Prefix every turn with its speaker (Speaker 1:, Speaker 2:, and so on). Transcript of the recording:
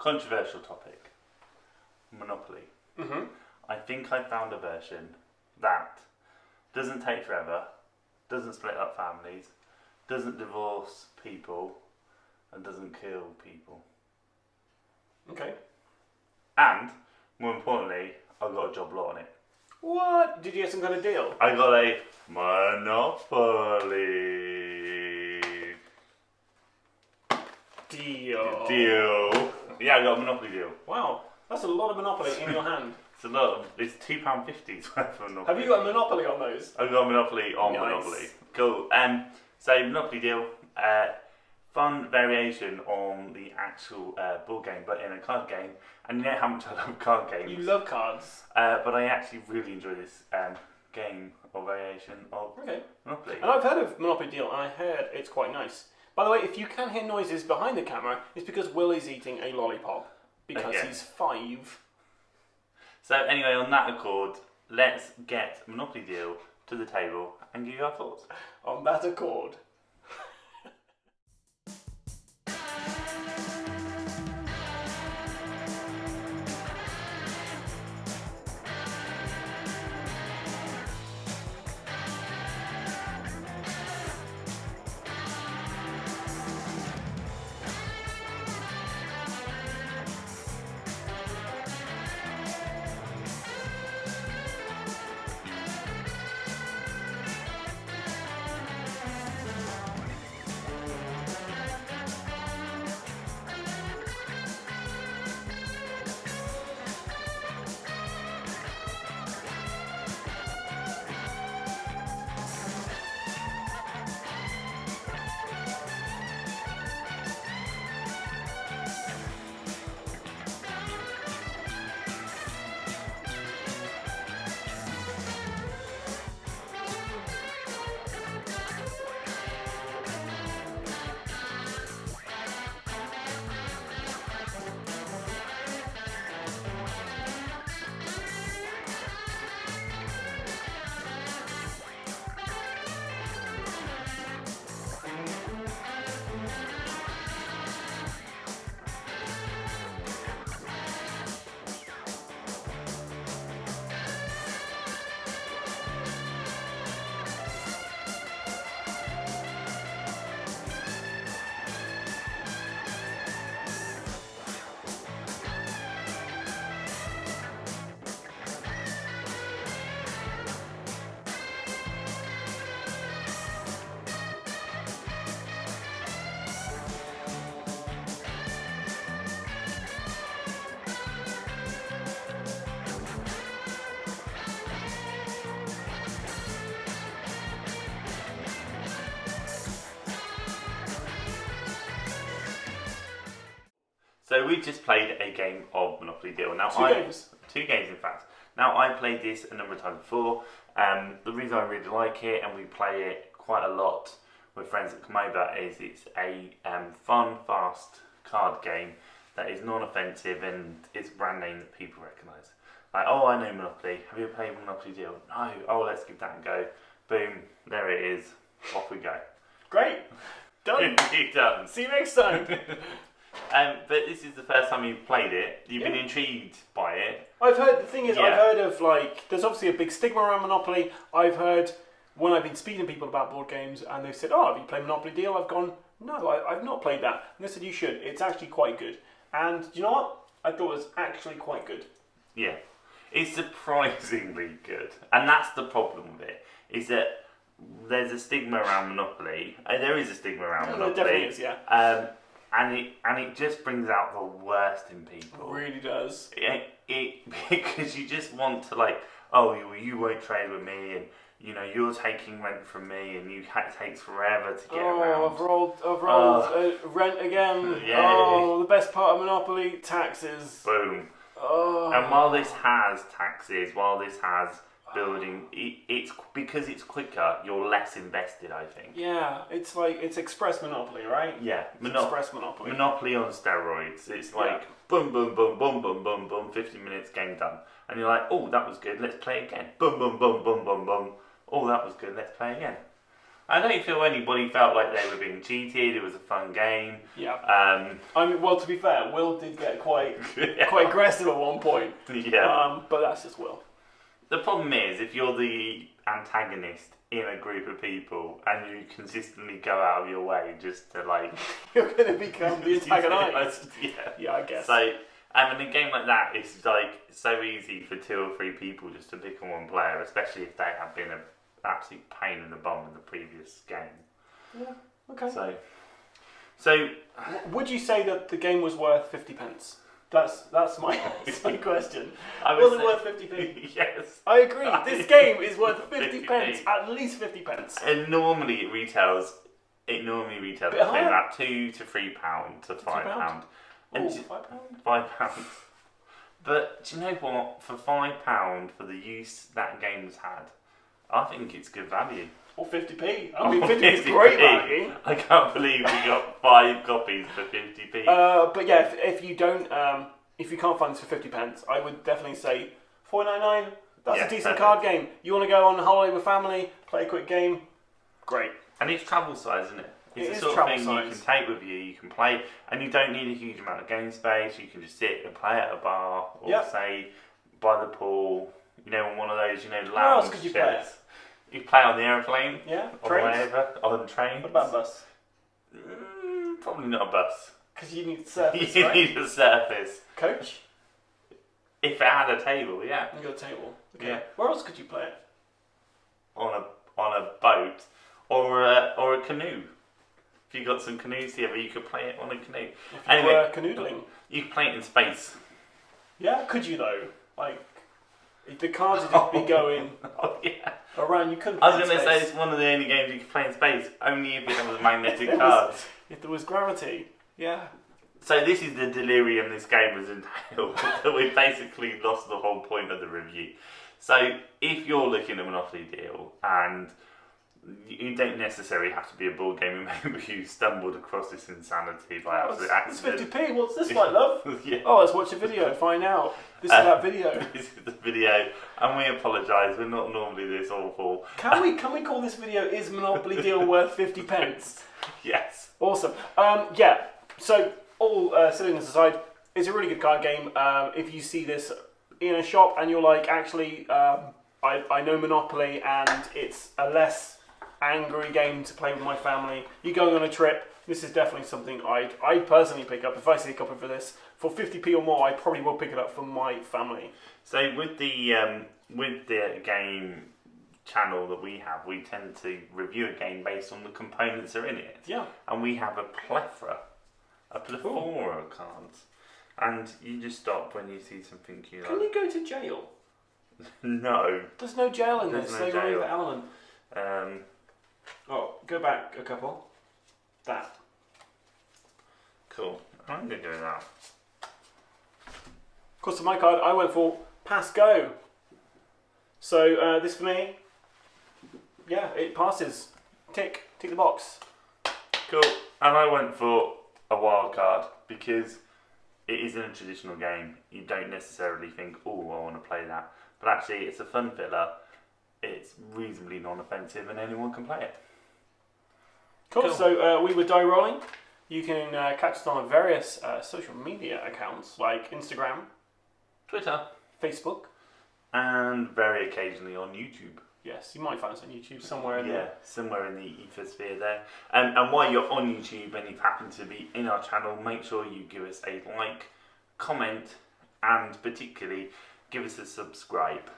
Speaker 1: Controversial topic. Monopoly.
Speaker 2: Mm-hmm.
Speaker 1: I think I found a version that doesn't take forever, doesn't split up families, doesn't divorce people, and doesn't kill people.
Speaker 2: Okay.
Speaker 1: And, more importantly, I got a job lot on it.
Speaker 2: What? Did you get some kind of deal?
Speaker 1: I got a Monopoly deal. Yeah, I got a Monopoly deal.
Speaker 2: Wow, that's a lot of Monopoly in your hand.
Speaker 1: It's a lot. It's £2.50 worth of Monopoly.
Speaker 2: Have you got a Monopoly on those?
Speaker 1: I got a Monopoly on
Speaker 2: Nice.
Speaker 1: Monopoly. Cool. So Monopoly deal. Fun variation on the actual board game, but in a card game. And you know how much I love card games.
Speaker 2: You love cards.
Speaker 1: But I actually really enjoy this game or variation of Monopoly.
Speaker 2: And I've heard of Monopoly Deal, and I heard it's quite nice. By the way, if you can hear noises behind the camera, it's because Will is eating a lollipop. Because he's 5.
Speaker 1: So anyway, on that accord, let's get Monopoly Deal to the table and give you our thoughts.
Speaker 2: On that accord.
Speaker 1: So we just played a game of Monopoly Deal. Now
Speaker 2: Two games,
Speaker 1: in fact. Now I played this a number of times before. The reason I really like it, and we play it quite a lot with friends that come over, is it's a fun, fast card game that is non-offensive and it's a brand name that people recognise. Like, oh, I know Monopoly. Have you ever played Monopoly Deal? No. Oh, let's give that a go. Boom. There it is. Off we go.
Speaker 2: Great. Done.
Speaker 1: Done.
Speaker 2: See you next time.
Speaker 1: But this is the first time you've played it. You've been intrigued by it.
Speaker 2: I've heard, the thing is, I've heard of, like, there's obviously a big stigma around Monopoly. I've heard, when I've been speaking to people about board games, and they've said, oh, have you played Monopoly Deal? I've gone, no, I've not played that. And they said, you should. It's actually quite good. And do you know what? I thought it was actually quite good.
Speaker 1: Yeah. It's surprisingly good. And that's the problem with it, is that there's a stigma around Monopoly. There is a stigma around Monopoly.
Speaker 2: There definitely is, yeah.
Speaker 1: And it just brings out the worst in people.
Speaker 2: It really does.
Speaker 1: Because you just want to, like, oh, you won't trade with me, and you know you're taking rent from me, and it takes forever to get around.
Speaker 2: I've rolled rent again.
Speaker 1: Yeah.
Speaker 2: Oh, the best part of Monopoly, taxes.
Speaker 1: Boom.
Speaker 2: Oh.
Speaker 1: And while this has taxes, while this has building, it's because it's quicker, you're less invested, I think.
Speaker 2: Yeah, it's like, it's Express Monopoly, right?
Speaker 1: Yeah,
Speaker 2: Express Monopoly.
Speaker 1: Monopoly on steroids. It's like boom, boom, boom, boom, boom, boom, boom, 50 minutes, game done. And you're like, oh, that was good, let's play again. Boom, boom, boom, boom, boom, boom. Oh, that was good, let's play again. I don't feel anybody felt like they were being cheated. It was a fun game.
Speaker 2: Yeah. I mean, well, to be fair, Will did get quite aggressive at one point.
Speaker 1: Yeah.
Speaker 2: But that's just Will.
Speaker 1: The problem is, if you're the antagonist in a group of people and you consistently go out of your way just to like...
Speaker 2: You're going to become the antagonist.
Speaker 1: Yeah.
Speaker 2: Yeah, I guess.
Speaker 1: So, in a game like that, it's like so easy for 2 or 3 people just to pick on one player, especially if they have been an absolute pain in the bum in the previous game.
Speaker 2: Yeah, okay.
Speaker 1: So
Speaker 2: would you say that the game was worth 50 pence? That's my question.
Speaker 1: Was
Speaker 2: it worth 50p?
Speaker 1: Yes.
Speaker 2: I agree. This game is worth 50 pence, at least 50 pence.
Speaker 1: And normally it retails between about £2 to £3 to £5.
Speaker 2: And
Speaker 1: £5. But do you know what? For £5 for the use that game's had, I think it's good value.
Speaker 2: Or 50p. I mean, 50p is great value.
Speaker 1: I can't believe we got 5 copies for 50p.
Speaker 2: But yeah, if you don't, if you can't find this for 50 pence, I would definitely say £4.99. That's a decent card game. You want to go on holiday with family, play a quick game, great.
Speaker 1: And it's travel size, isn't it? It's the sort of thing you can take with you, you can play, and you don't need a huge amount of game space. You can just sit and play at a bar, or say by the pool, on one of those, lounge
Speaker 2: Where else could you play it?
Speaker 1: You play on the aeroplane,
Speaker 2: trains.
Speaker 1: On trains.
Speaker 2: What about a bus?
Speaker 1: Probably not a bus.
Speaker 2: Because you need surface,
Speaker 1: You need a surface.
Speaker 2: Coach?
Speaker 1: If it had a table, yeah.
Speaker 2: You got a table. Okay.
Speaker 1: Yeah.
Speaker 2: Where else could you play it?
Speaker 1: On a boat or a canoe. If you got some canoes together, you could play it on a canoe.
Speaker 2: If you were canoodling.
Speaker 1: You could play it in space.
Speaker 2: Yeah, could you though? Like, the cards would just be going around. You couldn't.
Speaker 1: I was going to say it's one of the only games you can play in space, only if it was magnetic cards.
Speaker 2: If there was gravity, yeah.
Speaker 1: So this is the delirium this game has entailed. We've basically lost the whole point of the review. So if you're looking at a Monopoly deal and you don't necessarily have to be a board gamer, maybe you stumbled across this insanity by absolute accident.
Speaker 2: It's 50p, what's this like, love?
Speaker 1: Yeah.
Speaker 2: Oh, let's watch a video and find out. This is that video.
Speaker 1: This is the video, and we apologise, we're not normally this awful.
Speaker 2: Can we call this video Is Monopoly Deal Worth 50 pence?
Speaker 1: Yes.
Speaker 2: Awesome. So all silliness aside, it's a really good card game. If you see this in a shop and you're like, actually, I know Monopoly and it's a less angry game to play with my family, you're going on a trip, this is definitely something I'd personally pick up. If I see a copy for this for 50p or more, I probably will pick it up for my family.
Speaker 1: So with the game channel that we have, we tend to review a game based on the components that are in it.
Speaker 2: Yeah.
Speaker 1: And we have a plethora of cards. And you just stop when you see something you like.
Speaker 2: Can you go to jail?
Speaker 1: No.
Speaker 2: There's no jail in this.
Speaker 1: No
Speaker 2: they
Speaker 1: jail.
Speaker 2: remove the element. Go back a couple. That.
Speaker 1: Cool. I'm going to do that.
Speaker 2: Of course, for my card, I went for pass go. So this for me, yeah, it passes. Tick the box.
Speaker 1: Cool. And I went for a wild card because it isn't a traditional game. You don't necessarily think, oh, I want to play that. But actually, it's a fun filler. It's reasonably non-offensive and anyone can play it.
Speaker 2: Cool. So we were Die Rollin. You can catch us on various social media accounts like Instagram,
Speaker 1: Twitter,
Speaker 2: Facebook,
Speaker 1: and very occasionally on YouTube.
Speaker 2: Yes, you might find us on YouTube somewhere in there.
Speaker 1: Somewhere in the ethosphere there. And while you're on YouTube and you happen to be in our channel, make sure you give us a like, comment, and particularly give us a subscribe.